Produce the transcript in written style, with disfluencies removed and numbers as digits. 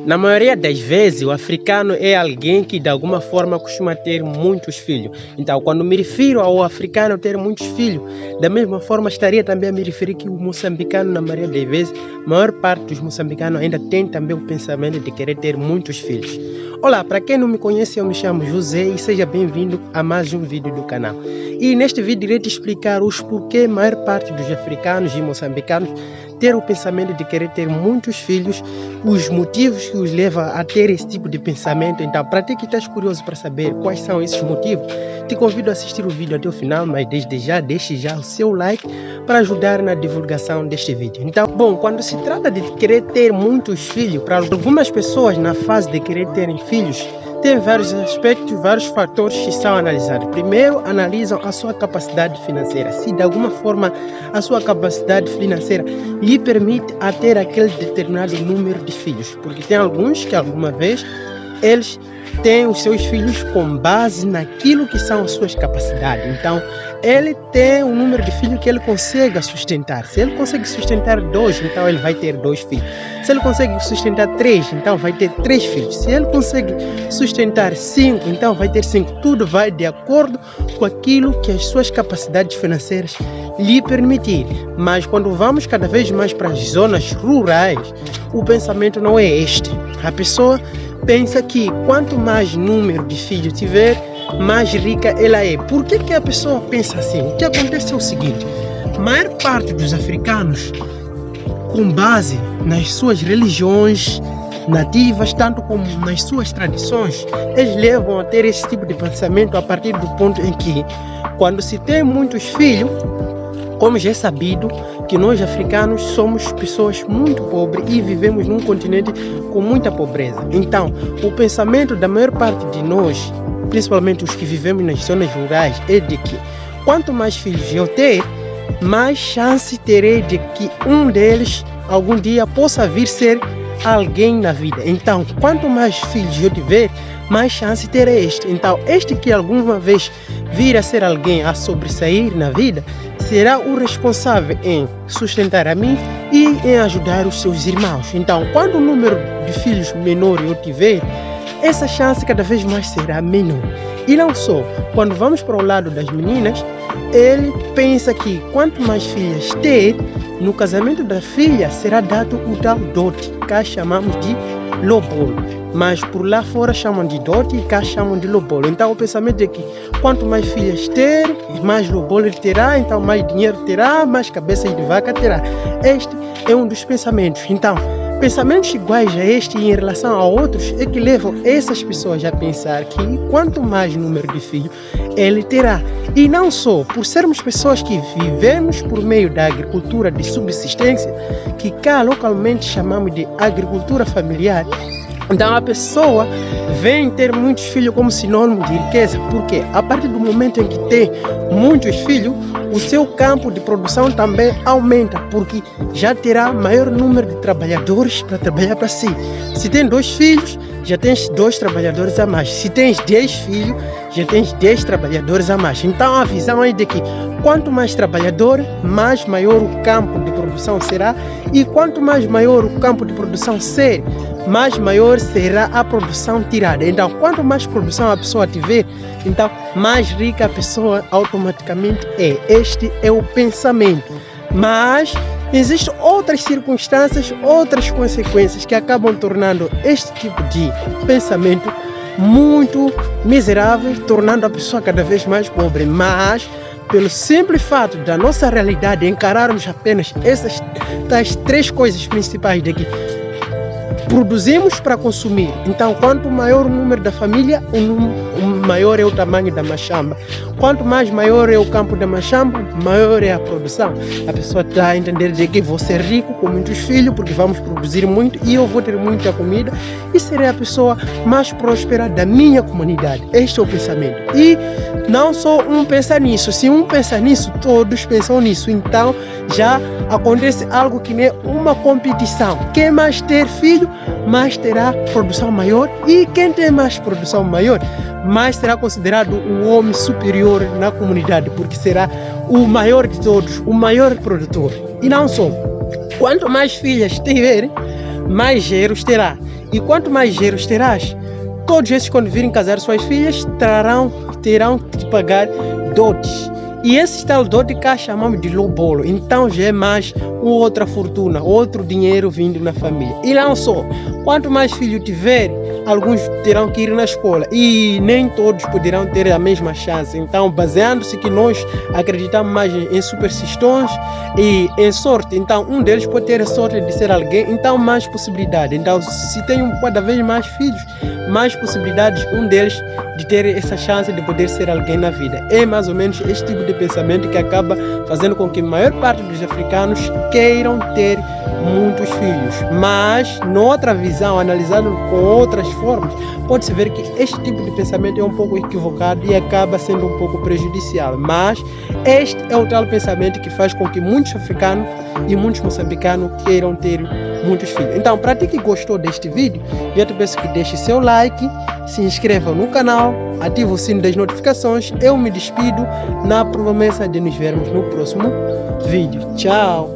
Na maioria das vezes, o africano é alguém que de alguma forma costuma ter muitos filhos. Então, quando me refiro ao africano ter muitos filhos, da mesma forma estaria também a me referir que o moçambicano, na maioria das vezes, a maior parte dos moçambicanos ainda tem também o pensamento de querer ter muitos filhos. Olá, para quem não me conhece, eu me chamo José e seja bem-vindo a mais um vídeo do canal. E neste vídeo irei te explicar os porquê a maior parte dos africanos e moçambicanos ter o pensamento de querer ter muitos filhos, os motivos que os levam a ter esse tipo de pensamento. Então, para ti que estás curioso para saber quais são esses motivos, te convido a assistir o vídeo até o final, mas desde já, deixe já o seu like para ajudar na divulgação deste vídeo. Então, bom, quando se trata de querer ter muitos filhos, para algumas pessoas na fase de querer terem filhos, tem vários aspectos, vários fatores que são analisados. Primeiro, analisam a sua capacidade financeira. Se de alguma forma a sua capacidade financeira lhe permite a ter aquele determinado número de filhos. Porque tem alguns que alguma vez eles têm os seus filhos com base naquilo que são as suas capacidades. Então, ele tem um número de filhos que ele consegue sustentar. Se ele consegue sustentar 2, então ele vai ter 2 filhos. Se ele consegue sustentar 3, então vai ter 3 filhos. Se ele consegue sustentar 5, então vai ter 5. Tudo vai de acordo com aquilo que as suas capacidades financeiras lhe permitirem. Mas quando vamos cada vez mais para as zonas rurais, o pensamento não é este. A pessoa pensa que quanto mais número de filhos tiver, mais rica ela é. Por que a pessoa pensa assim? O que acontece é o seguinte: a maior parte dos africanos, com base nas suas religiões nativas, tanto como nas suas tradições, eles levam a ter esse tipo de pensamento a partir do ponto em que, quando se tem muitos filhos, como já é sabido que nós africanos somos pessoas muito pobres e vivemos num continente com muita pobreza. Então, o pensamento da maior parte de nós, principalmente os que vivemos nas zonas rurais, é de que quanto mais filhos eu ter, mais chance terei de que um deles algum dia possa vir ser alguém na vida. Então, quanto mais filhos eu tiver, mais chance terei este. Então, este que alguma vez vir a ser alguém a sobressair na vida, será o responsável em sustentar a mim e em ajudar os seus irmãos. Então, quando o número de filhos menor eu tiver, essa chance cada vez mais será menor. E não só, quando vamos para o lado das meninas, ele pensa que quanto mais filhas ter, no casamento da filha será dado o tal dote, que cá chamamos de lobolo. Mas por lá fora chamam de dote e cá chamam de lobolo. Então o pensamento é que quanto mais filhas ter, mais lobolo ele terá, então mais dinheiro terá, mais cabeça de vaca terá. Este é um dos pensamentos. Então, pensamentos iguais a este em relação a outros é que levam essas pessoas a pensar que quanto mais número de filhos ele terá. E não só, por sermos pessoas que vivemos por meio da agricultura de subsistência, que cá localmente chamamos de agricultura familiar, então a pessoa vem ter muitos filhos como sinônimo de riqueza, porque a partir do momento em que tem muitos filhos, o seu campo de produção também aumenta, porque já terá maior número de trabalhadores para trabalhar para si. Se tem 2 filhos, já tens 2 trabalhadores a mais. Se tens 10 filhos, já tens 10 trabalhadores a mais. Então a visão é de que quanto mais trabalhador, mais maior o campo de produção será, e quanto mais maior o campo de produção ser, mais maior será a produção tirada. Então, quanto mais produção a pessoa tiver, então mais rica a pessoa automaticamente é. Este é o pensamento. Mas existem outras circunstâncias, outras consequências que acabam tornando este tipo de pensamento muito miserável, tornando a pessoa cada vez mais pobre. Mas pelo simples fato da nossa realidade encararmos apenas essas tais 3 coisas principais de que produzimos para consumir. Então, quanto maior o número da família, maior é o tamanho da machamba. Quanto mais maior é o campo da machamba, maior é a produção. A pessoa está a entender de que vou ser rico com muitos filhos, porque vamos produzir muito e eu vou ter muita comida e serei a pessoa mais próspera da minha comunidade. Este é o pensamento. E não só um pensa nisso. Se um pensa nisso, todos pensam nisso. Então, já acontece algo que nem uma competição. Quem mais ter filho, mais terá produção maior, e quem tem mais produção maior, mais será considerado um homem superior na comunidade, porque será o maior de todos, o maior produtor. E não só, quanto mais filhas tiverem, mais geros terá. E quanto mais geros terás, todos esses, quando virem casar suas filhas, terão que pagar dotes. E esse tal dote cá chamamos de lobolo. Então já é mais outra fortuna, outro dinheiro vindo na família. E não só, quanto mais filho tiver, alguns terão que ir na escola e nem todos poderão ter a mesma chance. Então, baseando-se que nós acreditamos mais em superstições e em sorte, então um deles pode ter a sorte de ser alguém, então mais possibilidade. Então, se tem cada vez mais filhos, mais possibilidades um deles de ter essa chance de poder ser alguém na vida. É mais ou menos este tipo de pensamento que acaba fazendo com que a maior parte dos africanos queiram ter muitos filhos. Mas, noutra visão, analisando com outras formas, pode-se ver que este tipo de pensamento é um pouco equivocado e acaba sendo um pouco prejudicial. Mas este é o tal pensamento que faz com que muitos africanos e muitos moçambicanos queiram ter muitos filhos. Então, para ti que gostou deste vídeo, eu te peço que deixe seu like, se inscreva no canal, ative o sino das notificações. Eu me despido na promessa de nos vermos no próximo vídeo. Tchau!